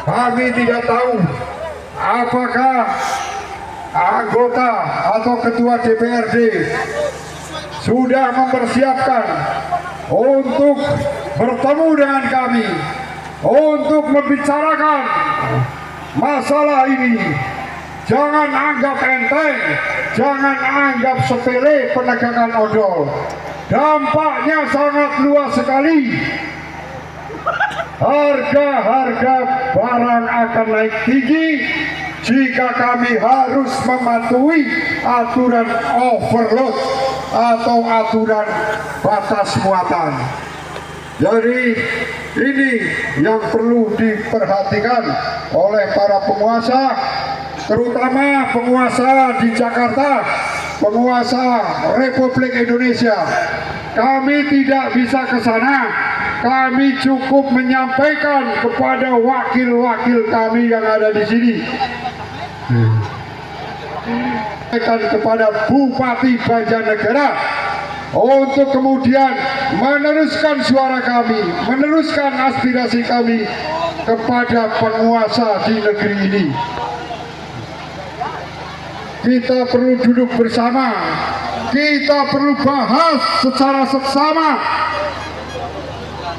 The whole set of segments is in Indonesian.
Kami tidak tahu apakah anggota atau ketua DPRD sudah mempersiapkan untuk bertemu dengan kami untuk membicarakan masalah ini. Jangan anggap enteng, jangan anggap sepele penegakan odol. Dampaknya sangat luas sekali. Harga-harga barang akan naik tinggi jika kami harus mematuhi aturan overload atau aturan batas muatan. Jadi ini yang perlu diperhatikan oleh para penguasa, terutama penguasa di Jakarta, penguasa Republik Indonesia. Kami tidak bisa ke sana, kami cukup menyampaikan kepada wakil-wakil kami yang ada di sini. Kepada Bupati Banjarnegara untuk kemudian meneruskan suara kami, meneruskan aspirasi kami kepada penguasa di negeri ini. Kita perlu duduk bersama, kita perlu bahas secara seksama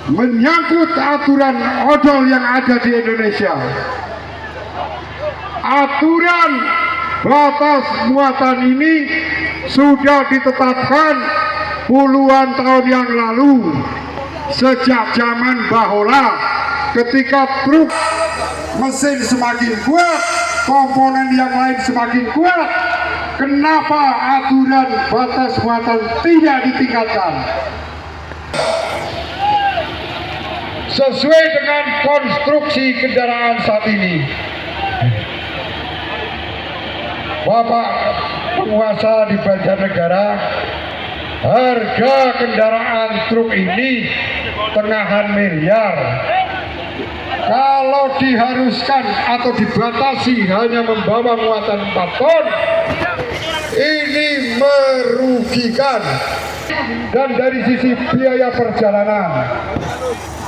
menyangkut aturan odol yang ada di Indonesia. Aturan batas muatan ini sudah ditetapkan puluhan tahun yang lalu, sejak zaman Bahola, ketika truk mesin semakin kuat, komponen yang lain semakin kuat. Kenapa aturan batas muatan tidak ditingkatkan sesuai dengan konstruksi kendaraan saat ini? Bapak penguasa di Banjarnegara, harga kendaraan truk ini tengahan miliar. Kalau diharuskan atau dibatasi hanya membawa muatan 4 ton, ini merugikan. Dan dari sisi biaya perjalanan,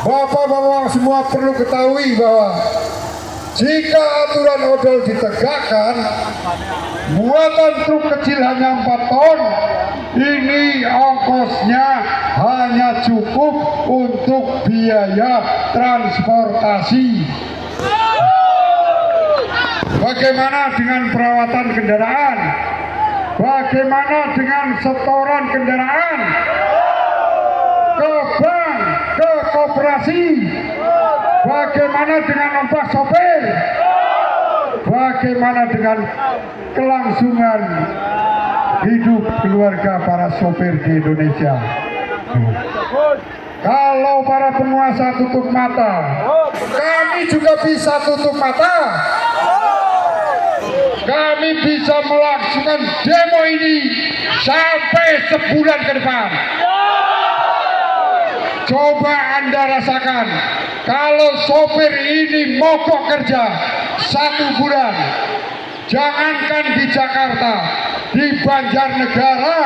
bapak-bapak semua perlu ketahui bahwa jika aturan odol ditegakkan, muatan truk kecil hanya 4 ton, ini ongkosnya hanya cukup untuk biaya transportasi. Bagaimana dengan perawatan kendaraan? Bagaimana dengan setoran kendaraan ke bank, ke koperasi? Bagaimana dengan ongkos sopir? Bagaimana dengan kelangsungan hidup keluarga para sopir di Indonesia? Kalau para penguasa tutup mata, kami juga bisa tutup mata. Kami bisa melaksanakan demo ini sampai sebulan ke depan. Coba Anda rasakan, kalau sopir ini mogok kerja 1 bulan, jangankan di Jakarta, di Banjarnegara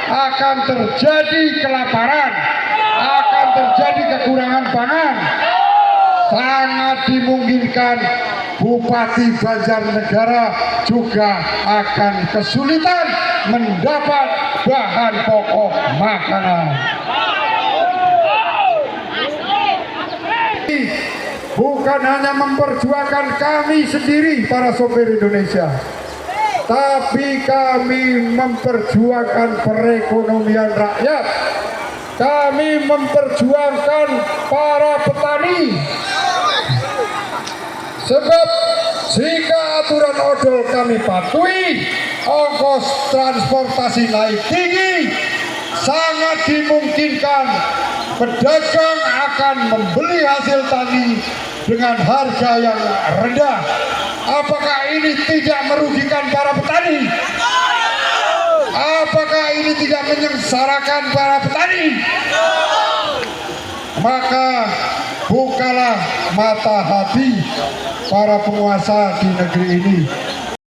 akan terjadi kelaparan, akan terjadi kekurangan pangan. Sangat dimungkinkan Bupati Banjarnegara juga akan kesulitan mendapat bahan pokok makanan. Bukan hanya memperjuangkan kami sendiri para sopir Indonesia, tapi kami memperjuangkan perekonomian rakyat. Kami memperjuangkan para petani. Sebab jika aturan odol kami patuhi, ongkos transportasi naik tinggi, sangat dimungkinkan pedagang akan membeli hasil tani dengan harga yang rendah. Apakah ini tidak merugikan para petani? Apakah ini tidak menyengsarakan para petani? Maka bukalah mata hati para penguasa di negeri ini.